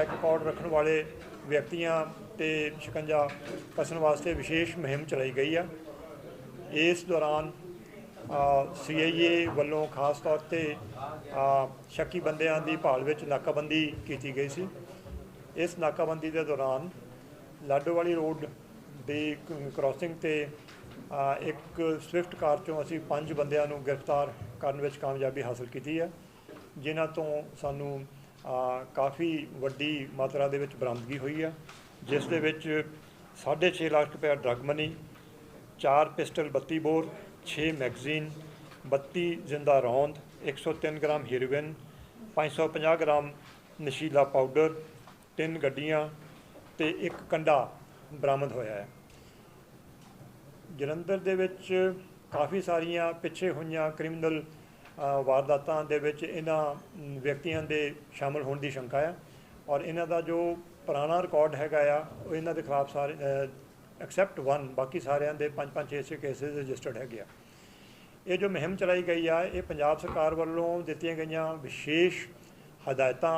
Track record रखने वाले व्यक्तियों ते शिकंजा कसन वास्ते विशेष मुहिम चलाई गई है। इस दौरान CIA वालों खास तौर पर शक्की बंदियां की भाल विच नाकाबंदी की गई सी। इस नाकाबंदी के दौरान लाडोवाली रोड की क्रॉसिंग ते एक स्विफ्ट कार चों असी 5 बंदियां नूं गिरफ्तार करने में कामयाबी हासिल की है, जिन्हां तो सानू काफ़ी वड्डी मात्रा दे विच बरामदगी हुई है, जिस दे विच 6.5 लाख रुपया drug money, 4 pistol 32 bore, 6 magazine, 32 जिंदा रौंद, 103 ग्राम हीरोइन, 550 ग्राम नशीला पाउडर, 3 गड्डियां ते 1 कंडा बरामद होया है। जलंधर दे विच काफ़ी सारिया पिछे हुई क्रिमिनल वारदातां दे विच इन्हां व्यक्तियों के शामिल होने की शंका है, और इन्हां दा जो पुराना रिकॉर्ड हैगा इन्हां दे खिलाफ सारे एक्सैप्ट 1 बाकी सारियां दे 5-5 6-6 केसिस रजिस्टर्ड है। ये जो मुहिम चलाई गई है ये पंजाब सरकार वालों दित्तियां गई विशेष हदायतां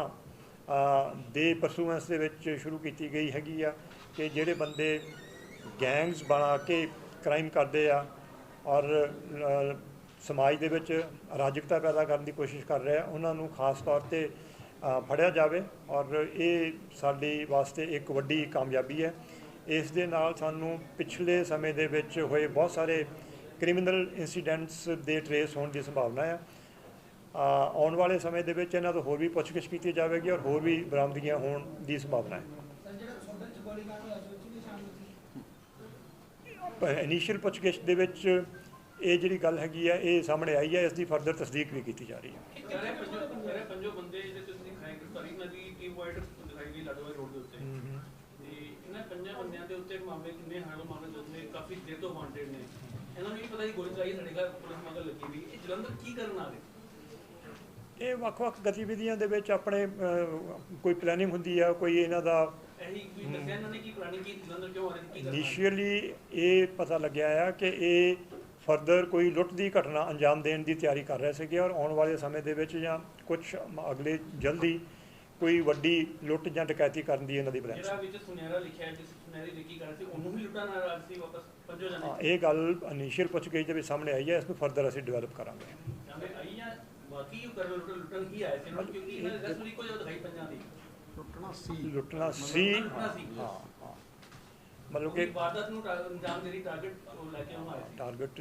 दे परसूएंस दे विच शुरू की गई हैगी आ कि जिहड़े बंदे गैंग्स बना के क्राइम करते हैं और समाज दे विच अराजकता पैदा करने की कोशिश कर रहे हैं, उन्होंने खास तौर पर फड़िया जाए, और ये साडी वास्ते एक वड्डी कामयाबी है। इस दे नाल सानू पिछले समय दे विच होए बहुत सारे क्रिमिनल इंसीडेंट्स दे ट्रेस होने की संभावना है। आने वाले समय दे विच इन्हां तों होर भी पुछगिछ की जाएगी और होर भी बरामदगियां होने की संभावना है। इनिशियल पुछगिछ दे विच ये जी गल हैगी है ये सामने आई है, इसकी फर्दर तस्दीक भी की जा रही है। ये ਵੱਖ-ਵੱਖ गतिविधियों दे विच अपने कोई प्लैनिंग हुंदी है, कोई इन्हां दा इनिशियली ये पता लग्या है कि ये फर्दर कोई लुट की घटना अंजाम देने की तैयारी कर रहे थे, और आने वाले समय दे विच जां कुछ अगले जल्दी कोई वड्डी लुट जां डकैती करन दी इन्हां दी प्लान। ये गल इनिशियल पुछगिछ दे विच सामने आई है, इसनूं फर्दर असीं डिवेलप करांगे। लुटना सी हाँ हाँ मतलब कि टारगेट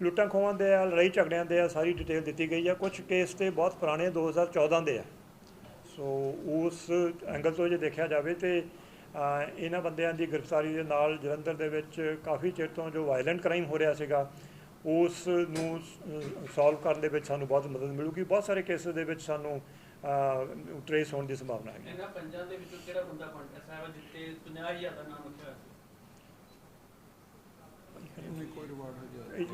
लुट्टां खोहां दे लड़ाई झगड़ियां दे सारी डिटेल दी गई है। कुछ केस तो बहुत पुराने 2014 के है, सो उस एंगल तो जो देखा जाए तो इन्हां बंदियां दी गिरफ्तारी दे नाल जलंधर दे विच काफ़ी चिर तो जो वायलेंट क्राइम हो रहा सीगा उस नूं सॉल्व करने दे विच सानूं बहुत मदद मिलूगी। बहुत सारे केसेस दे विच सानूं ट्रेस होने की संभावना है।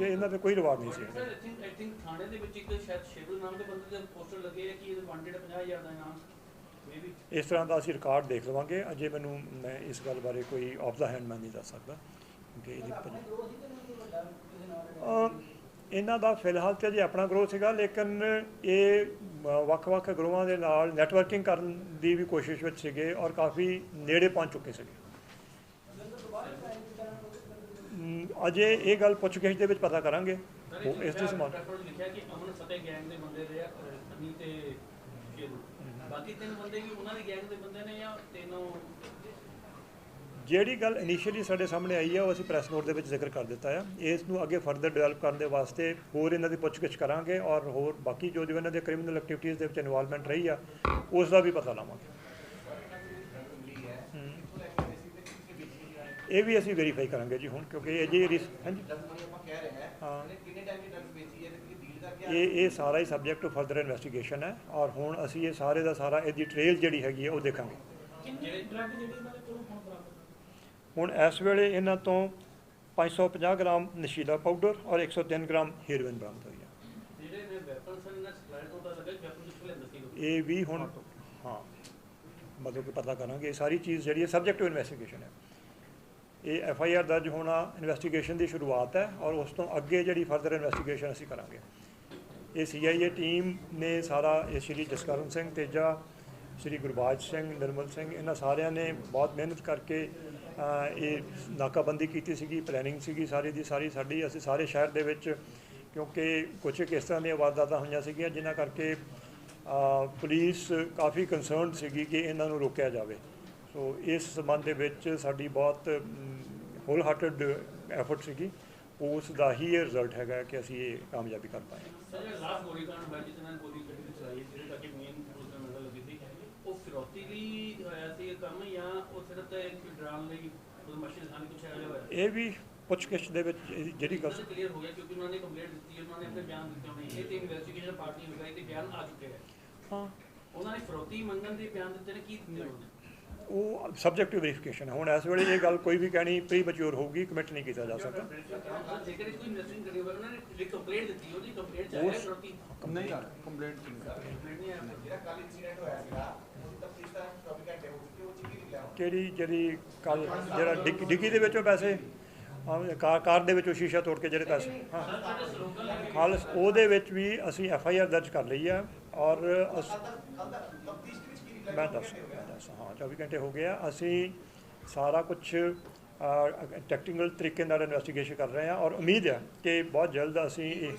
इन्हां ते कोई रिवार्ड नहीं सी। इस तरह का असीं रिकॉर्ड देख लवांगे, अजे मैं इस गल बारे कोई ऑफ द हैंड मैं नहीं दस सकता क्योंकि इन्हां दा फिलहाल तो अजे अपना ग्रोह सीगा, लेकिन ये ਵੱਖ-ਵੱਖ ग्रोहां दे नाल नैटवर्किंग करन दी भी कोशिश विच सीगे और काफ़ी नेड़े पहुँच चुके सीगे। अजे ये गल पुछगिछ दे विच पता करांगे इस दी संभाल। ਜਿਹੜੀ गल इनिशियली साढ़े सामने आई है वो असीं प्रैस नोट के जिक्र कर दिता है। इसनूं अगे फर्दर डिवेलप करने वास्ते होर इन्हां दी पुछगिछ करांगे और होर बाकी जो इन्हां दे क्रिमिनल एक्टिविटीज़ दे विच इन्वॉल्वमेंट रही है उसका भी पता लावांगे। ये भी असीं वेरीफाई करांगे जी हुण, क्योंकि अजे हाँ ये सारा ही सबजैक्ट टू फर्दर इन्वैस्टिगेशन है, और हुण असीं ये सारे का सारा इसकी ट्रेल जिहड़ी हैगी है वो देखांगे। हुण इस वेले इन्हां तो 550 ग्राम नशीला पाउडर और 103 ग्राम हीरोइन बरामद हुई है। ये भी हुण हाँ मतलब कि पता करांगे। सारी चीज़ जिहड़ी है सबजैक्ट टू इन्वैस्टिगेशन है। ये FIR दर्ज होना इन्वैस्टिगेशन की शुरुआत है, और उस तो अगे जिहड़ी फर्दर इन्वैस्टिगेशन असीं करांगे। ਇਹ CIA ਟੀਮ ਨੇ ਸਾਰਾ ਇਹ ਸ਼੍ਰੀ ਜਸਕਰਨ ਸਿੰਘ ਤੇਜਾ, ਸ਼੍ਰੀ ਗੁਰਬਾਜ ਸਿੰਘ, ਨਿਰਮਲ ਸਿੰਘ, ਇਹਨਾਂ ਸਾਰਿਆਂ ਨੇ ਬਹੁਤ ਮਿਹਨਤ ਕਰਕੇ ਇਹ ਨਾਕਾਬੰਦੀ ਕੀਤੀ ਸੀਗੀ, ਪਲੈਨਿੰਗ ਸੀਗੀ ਸਾਰੀ ਦੀ ਸਾਰੀ ਸਾਡੀ। ਅਸੀਂ ਸਾਰੇ ਸ਼ਹਿਰ ਦੇ ਵਿੱਚ, ਕਿਉਂਕਿ ਕੁਛ ਇਸ ਤਰ੍ਹਾਂ ਦੀਆਂ ਵਾਰਦਾਤਾਂ ਹੋਈਆਂ ਸੀਗੀਆਂ ਜਿਨ੍ਹਾਂ ਕਰਕੇ ਪੁਲਿਸ ਕਾਫੀ ਕੰਸਰਨਡ ਸੀਗੀ ਕਿ ਇਹਨਾਂ ਨੂੰ ਰੋਕਿਆ ਜਾਵੇ। ਸੋ ਇਸ ਸੰਬੰਧ ਦੇ ਵਿੱਚ ਸਾਡੀ ਬਹੁਤ ਹੋਲ ਹਾਰਟਡ ਐਫਰਟ ਸੀਗੀ, ਉਸ ਦਾ ਹੀ ਇਹ ਰਿਜ਼ਲਟ ਹੈਗਾ ਕਿ ਅਸੀਂ ਇਹ ਕਾਮਯਾਬੀ ਕਰ ਪਾਏ। ਇਹ ਵੀ ਪੁੱਛਗਿੱਛ ਦੇ ਵਿੱਚ ਜਿਹੜੀ ਗੱਲ ਕਲੀਅਰ ਹੋ ਗਿਆ, ਕਿਉਂਕਿ ਉਹਨਾਂ ਨੇ ਕੰਪਲੇਂਟ ਦਿੱਤੀ, ਉਹਨਾਂ ਨੇ ਆਪਣੇ ਬਿਆਨ ਦਿੱਤੇ ਹੋਣੇ, ਇਹ ਤੇ ਇਨਵੈਸਟੀਗੇਸ਼ਨ ਪਾਰਟੀ ਹੋ ਗਈ ਤੇ ਬਿਆਨ ਆ ਚੁੱਕੇ ਹੈ। ਹਾਂ, ਉਹਨਾਂ ਨੇ ਫਰੋਤੀ ਮੰਗਣ ਦੇ ਬਿਆਨ ਦਿੱਤੇ ਨੇ, ਕੀ ਦਿੱਤੇ ਹੋਣੇ ਉਹ ਸਬਜੈਕਟਿਵ ਵੈਰੀਫਿਕੇਸ਼ਨ। ਹੁਣ ਇਸ ਵੇਲੇ ਇਹ ਗੱਲ ਕੋਈ ਵੀ ਕਹਿਣੀ ਪ੍ਰੀ ਮੈਚੁਰ ਹੋਊਗੀ, ਕਮਿਟ ਨਹੀਂ ਕੀਤਾ ਜਾ ਸਕਦਾ। ਜੇਕਰ ਕੋਈ ਇਨਵੈਸਟਿਗੇਸ਼ਨ ਕਰੀ ਹੋਵੇ, ਉਹਨਾਂ ਨੇ ਕੰਪਲੇਂਟ ਦਿੱਤੀ, ਉਹਦੀ ਕੰਪਲੇਂਟ ਚਾਹੀਏ ਫਰੋਤੀ ਨਹੀਂ ਆ, ਕੰਪਲੇਂਟ ਨਹੀਂ ਆ। ਜਿਹੜਾ ਕੱਲ ਇਨਸੀਡੈਂਟ ਹੋਇਆ ਸੀਗਾ ਤਫਤੀਸ਼ ਦਾ 24 ਘੰਟੇ ਹੋ ਚੁੱਕੇ, ਉਹ ਚ ਕੀ ਨਿਕਲਿਆ? ਕਿਹੜੀ ਜਿਹੜੀ ਕੱਲ ਜਿਹੜਾ ਡਿੱਗੀ ਦੇ ਵਿੱਚੋਂ ਪੈਸੇ ਕਾਰ ਦੇ ਵਿੱਚੋਂ ਸ਼ੀਸ਼ਾ ਤੋੜ ਕੇ ਜਿਹੜੇ ਪੈਸੇ, ਹਾਂ ਖਾਲਸ, ਉਹਦੇ ਵਿੱਚ ਵੀ ਅਸੀਂ FIR ਦਰਜ ਕਰ ਲਈ ਆ। ਔਰ ਮੈਂ ਦੱਸ ਹਾਂ 24 ਘੰਟੇ ਹੋ ਗਿਆ। ਅਸੀਂ ਸਾਰਾ ਕੁਛ ਟੈਕਨੀਕਲ ਤਰੀਕੇ ਨਾਲ ਇਨਵੈਸਟੀਗੇਸ਼ਨ ਕਰ ਰਹੇ ਹਾਂ ਔਰ ਉਮੀਦ ਹੈ ਕਿ ਬਹੁਤ ਜਲਦ ਅਸੀਂ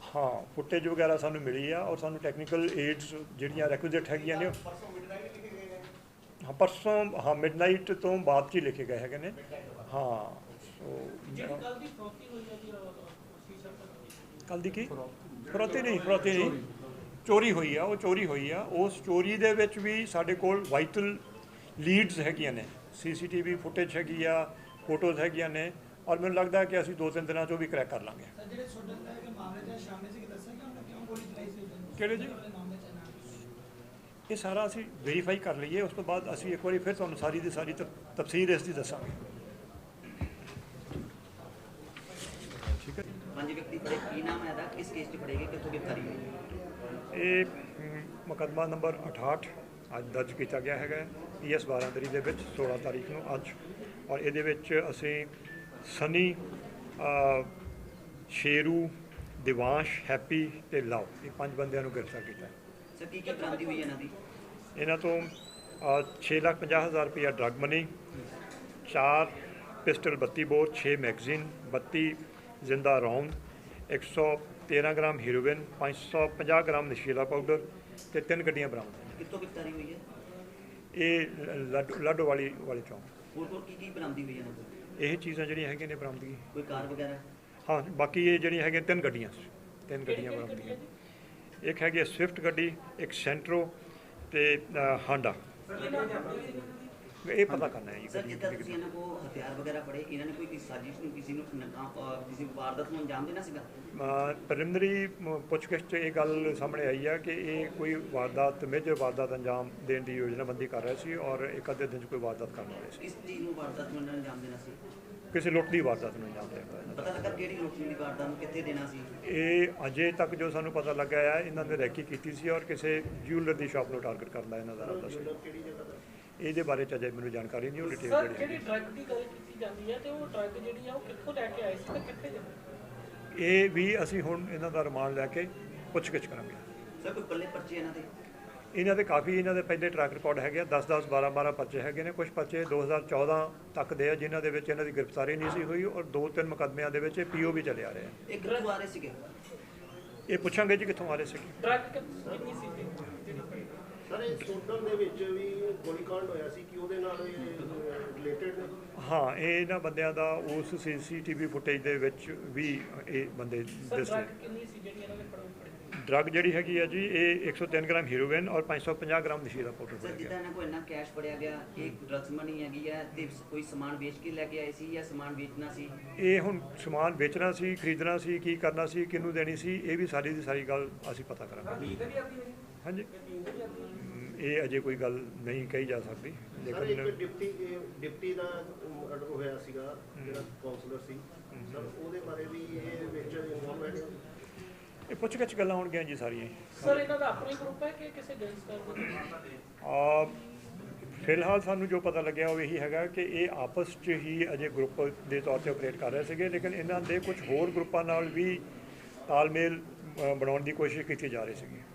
ਹਾਂ ਫੁਟੇਜ ਵਗੈਰਾ ਸਾਨੂੰ ਮਿਲੀ ਆ ਔਰ ਸਾਨੂੰ ਟੈਕਨੀਕਲ ਏਡਸ ਜਿਹੜੀਆਂ ਰੈਕੁਇਜ਼ਿਟ ਹੈਗੀਆਂ ਨੇ ਹਾਂ ਪਰਸੋਂ ਹਾਂ ਮਿਡਨਾਈਟ ਤੋਂ ਬਾਅਦ 'ਚ ਹੀ ਲਿਖੇ ਗਏ ਹੈਗੇ ਨੇ। ਹਾਂ ਸੋ ਕੱਲ੍ਹ ਦੀ ਕੀ ਫਰੋਤੀ ਨਹੀਂ ਚੋਰੀ ਹੋਈ ਆ, ਉਹ ਚੋਰੀ ਹੋਈ ਆ। ਉਸ ਚੋਰੀ ਦੇ ਵਿੱਚ ਵੀ ਸਾਡੇ ਕੋਲ ਵਾਈਟਲ ਲੀਡਸ ਹੈਗੀਆਂ ਨੇ, CCTV ਫੁਟੇਜ ਹੈਗੀ ਆ, ਫੋਟੋਜ਼ ਹੈਗੀਆਂ ਨੇ ਔਰ ਮੈਨੂੰ ਲੱਗਦਾ ਕਿ ਅਸੀਂ 2-3 ਦਿਨਾਂ 'ਚੋਂ ਵੀ ਕਰੈਕ ਕਰ ਲਾਂਗੇ। ਕਿਹੜੇ ਜੀ? ਇਹ ਸਾਰਾ ਅਸੀਂ ਵੈਰੀਫਾਈ ਕਰ ਲਈਏ, ਉਸ ਤੋਂ ਬਾਅਦ ਅਸੀਂ ਇੱਕ ਵਾਰੀ ਫਿਰ ਤੁਹਾਨੂੰ ਸਾਰੀ ਦੀ ਸਾਰੀ ਤਫਸੀਰ ਇਸ ਦੀ ਦੱਸਾਂਗੇ। ਠੀਕ ਹੈ। ਪੰਜ ਵਿਅਕਤੀ ਫੜੇ, ਕੀ ਨਾਮ ਹੈ ਇਹਦਾ, ਕਿਸ ਕੇਸ 'ਚ ਫੜੇ ਗਏ, ਕਿੱਥੋਂ ਗ੍ਰਿਫਤਾਰੀ ਹੋਈ? ਇਹ ਮੁਕੱਦਮਾ ਨੰਬਰ 68 ਅੱਜ ਦਰਜ ਕੀਤਾ ਗਿਆ ਹੈਗਾ PS 12 ਦੇ ਵਿੱਚ 16 ਤਾਰੀਖ ਨੂੰ ਅੱਜ। ਔਰ ਇਹਦੇ ਵਿੱਚ ਅਸੀਂ ਸਨੀ, ਸ਼ੇਰੂ, ਦਿਵਾਂਸ਼, ਹੈਪੀ ਤੇ ਲਵ, ਇਹ 5 ਬੰਦਿਆਂ ਨੂੰ ਗ੍ਰਿਫਤਾਰ ਕੀਤਾ। ਸਰ ਕੀ ਬਰਾਮਦੀ ਹੋਈ ਇਹਨਾਂ ਦੀ? ਇਹਨਾਂ ਤੋਂ 6,50,000 ਰੁਪਇਆ drug money, 4 pistol, 32 bore, 6 magazine, 32 ਜ਼ਿੰਦਾ ਰੌਂਦ, 113 ਗ੍ਰਾਮ ਹੀਰੋਇਨ, 550 ਗ੍ਰਾਮ ਨਸ਼ੀਲਾ ਪਾਊਡਰ ਤੇ 3 ਗੱਡੀਆਂ ਬਰਾਮਦ। ਕਿੱਥੋਂ ਗ੍ਰਿਫਤਾਰੀ ਹੋਈ ਹੈ? ਇਹ ਲਾਡੋ ਵਾਲੀ ਚੌਂਕ। ਹੋਰ ਕੀ ਬਰਾਮਦੀ ਹੋਈ ਇਹਨਾਂ ਤੋਂ? ਇਹ ਚੀਜ਼ਾਂ ਜਿਹੜੀਆਂ ਹੈਗੀਆਂ ਨੇ ਬਰਾਮਦਗੀ। ਕੋਈ ਕਾਰ ਵਗੈਰਾ? ਹਾਂ ਬਾਕੀ ਇਹ ਜਿਹੜੀਆਂ ਹੈਗੀਆਂ 3 ਗੱਡੀਆਂ ਬਰਾਮਦਗੀਆਂ। ਇੱਕ ਹੈਗੀ ਸਵਿਫਟ ਗੱਡੀ, ਇੱਕ ਸੈਂਟਰੋ ਤੇ ਹਾਂਡਾ। ਇਹ ਪਤਾ ਕਰਨਾ ਹੈ ਜੀ। ਸਰ ਜਿੱਦਾਂ ਤੁਸੀਂ ਇਹਨਾਂ ਕੋਲ ਹਥਿਆਰ ਵਗੈਰਾ ਫੜੇ, ਇਹਨਾਂ ਨੇ ਕੋਈ ਸਾਜ਼ਿਸ਼ ਨੂੰ ਕਿਸੇ ਵਾਰਦਾਤ ਨੂੰ ਅੰਜਾਮ ਦੇਣਾ ਸੀਗਾ? ਪ੍ਰੀਲਿਮਿਨਰੀ ਪੁੱਛਗਿੱਛ 'ਚ ਇਹ ਗੱਲ ਸਾਹਮਣੇ ਆਈ ਹੈ ਕਿ ਇਹ ਕੋਈ ਵਾਰਦਾਤ, ਮੇਜਰ ਵਾਰਦਾਤ ਅੰਜਾਮ ਦੇਣ ਦੀ ਯੋਜਨਾਬੰਦੀ ਕਰ ਰਹੇ ਸੀ ਔਰ ਇੱਕ ਅੱਧੇ ਦਿਨ 'ਚ ਕੋਈ ਵਾਰਦਾਤ ਕਰਨ ਵਾਲੇ ਸੀ। ਕਿਸ ਚੀਜ਼ ਨੂੰ ਵਾਰਦਾਤ ਨੂੰ ਅੰਜਾਮ ਦੇਣਾ ਸੀ? ਕਿਸੇ ਲੁੱਟ ਦੀ ਵਾਰਦਾਤ ਨੂੰ ਅੰਜਾਮ ਦੇਣਾ। ਪਤਾ ਲੱਗਾ ਕਿਹੜੀ ਲੁੱਟ ਦੀ ਵਾਰਦਾਤ ਨੂੰ ਕਿੱਥੇ ਦੇਣਾ ਸੀ? ਇਹ ਅਜੇ ਤੱਕ ਜੋ ਸਾਨੂੰ ਪਤਾ ਲੱਗਾ ਹੈ ਇਹਨਾਂ ਨੇ ਰੈਕੀ ਕੀਤੀ ਸੀ ਔਰ ਕਿਸੇ ਜਿਊਲਰ ਦੀ ਸ਼ਾਪ ਨੂੰ ਟਾਰਗੇਟ ਕਰਨ ਦਾ ਇਹਨਾਂ ਦਾ ਇਰਾਦਾ ਸੀ। ਇਹਦੇ ਬਾਰੇ 'ਚ ਅਜੇ ਮੈਨੂੰ ਜਾਣਕਾਰੀ ਨਹੀਂ। ਉਹ ਡਿਟੇਲ ਜਿਹੜੀ ਡਰੱਗ ਦੀ ਗੱਲ ਕੀਤੀ ਜਾਂਦੀ ਹੈ ਤੇ ਉਹ ਡਰੱਗ ਜਿਹੜੀ ਆ ਉਹ ਕਿੱਥੋਂ ਲੈ ਕੇ ਆਏ ਸੀ ਤੇ ਕਿੱਥੇ ਜਾਂਦੇ? ਇਹ ਵੀ ਅਸੀਂ ਹੁਣ ਇਹਨਾਂ ਦਾ ਰਿਮਾਂਡ ਲੈ ਕੇ ਪੁੱਛਗਿੱਛ ਕਰਾਂਗੇ। ਸਰ ਕੋਈ ਪੱਲੇ ਪਰਚੇ ਇਹਨਾਂ ਦੇ ਕਾਫੀ ਇਹਨਾਂ ਦੇ ਪਹਿਲੇ ਟਰੈਕ ਰਿਕਾਰਡ ਹੈਗੇ ਆ, 10-10, 12-12 ਪਰਚੇ ਹੈਗੇ ਨੇ। ਕੁਝ ਪਰਚੇ 2014 ਤੱਕ ਦੇ ਆ ਜਿਨ੍ਹਾਂ ਦੇ ਵਿੱਚ ਇਹਨਾਂ ਦੀ ਗ੍ਰਿਫਤਾਰੀ ਨਹੀਂ ਸੀ ਹੋਈ ਔਰ 2-3 ਮੁਕੱਦਮਿਆਂ ਦੇ ਵਿੱਚ PO ਵੀ ਚੱਲੇ ਆ ਰਹੇ ਆ। ਇਹ ਕਿੱਥੋਂ ਆ ਰਹੇ ਸੀਗੇ? ਇਹ ਪੁੱਛਾਂਗੇ ਜੀ ਕਿੱਥੋਂ ਆ ਰਹੇ ਸੀਗੇ। ਡਰੱਗ ਕਿੰਨੀ ਸੀ? ਸਰ ਇਹ ਸੋਡਲ ਦੇ ਵਿੱਚ ਵੀ ਗੋਲੀकांड ਹੋਇਆ ਸੀ ਕਿ ਉਹਦੇ ਨਾਲ ਰਿਲੇਟਡ ਨੇ? ਹਾਂ ਇਹ ਇਹਨਾਂ ਬੰਦਿਆਂ ਦਾ ਉਸ CCTV ਫੁਟੇਜ ਦੇ ਵਿੱਚ ਵੀ ਇਹ ਬੰਦੇ ਦੱਸੇ। ਕਿੰਨੀ ਸੀ ਜਿਹੜੀ ਇਹਨਾਂ ਨੇ ਫੜੀ? ਡਰੱਗ ਜਿਹੜੀ ਹੈਗੀ ਆ ਜੀ ਇਹ 103 ਗ੍ਰਾਮ ਹੀਰੋਇਨ ਔਰ 550 ਗ੍ਰਾਮ ਨਸ਼ੀਲਾ ਪਾਊਡਰ ਸਰ ਜਿੱਦਾਂ ਇਹਨਾਂ ਕੋਲ ਇੰਨਾ ਕੈਸ਼ ਫੜਿਆ ਗਿਆ, ਇਹ ਡਰੱਗਸ ਮਨੀ ਹੈਗੀ ਹੈ ਤੇ ਕੋਈ ਸਮਾਨ ਵੇਚ ਕੇ ਲੈ ਕੇ ਆਏ ਸੀ ਜਾਂ ਸਮਾਨ ਵੇਚਣਾ ਸੀ? ਇਹ ਹੁਣ ਸਮਾਨ ਵੇਚਣਾ ਸੀ, ਖਰੀਦਣਾ ਸੀ, ਕੀ ਕਰਨਾ ਸੀ, ਕਿਹਨੂੰ ਦੇਣੀ ਸੀ, ਇਹ ਵੀ ਸਾਰੀ ਦੀ ਸਾਰੀ ਗੱਲ ਅਸੀਂ ਪਤਾ ਕਰਾਂਗੇ। ਹਾਂਜੀ ਇਹ ਅਜੇ ਕੋਈ ਗੱਲ ਨਹੀਂ ਕਹੀ ਜਾ ਸਕਦੀ। ਸਰ ਇੱਕ ਡਿਪਟੀ ਦਾ ਆਰਡਰ ਹੋਇਆ ਸੀਗਾ ਜਿਹੜਾ ਕਾਉਂਸਲਰ ਸੀ, ਸਰ ਉਹਦੇ ਬਾਰੇ ਵੀ ਇਹ ਵਿੱਚ ਇਨਵੋਲਵ ਹੈ? ਇਹ ਪੁੱਛਗਿੱਛ ਗੱਲਾਂ ਹੋਣਗੀਆਂ ਜੀ ਸਾਰੀਆਂ। ਸਰ ਇਹਨਾਂ ਦਾ ਆਪਣਾ ਹੀ ਗਰੁੱਪ ਹੈ ਕਿ ਕਿਸੇ ਗੈਂਗਸਟਰ ਦਾ? ਫਿਲਹਾਲ ਸਾਨੂੰ ਜੋ ਪਤਾ ਲੱਗਿਆ ਉਹ ਇਹੀ ਹੈਗਾ ਕਿ ਇਹ ਆਪਸ 'ਚ ਹੀ ਅਜੇ ਗਰੁੱਪ ਦੇ ਤੌਰ ਤੇ ਆਪਰੇਟ ਕਰ ਰਹੇ ਸੀਗੇ, ਲੇਕਿਨ ਇਹਨਾਂ ਦੇ ਕੁਝ ਹੋਰ ਗਰੁੱਪਾਂ ਨਾਲ ਵੀ ਤਾਲਮੇਲ ਬਣਾਉਣ ਦੀ ਕੋਸ਼ਿਸ਼ ਕੀਤੀ ਜਾ ਰਹੀ ਸੀਗੀ।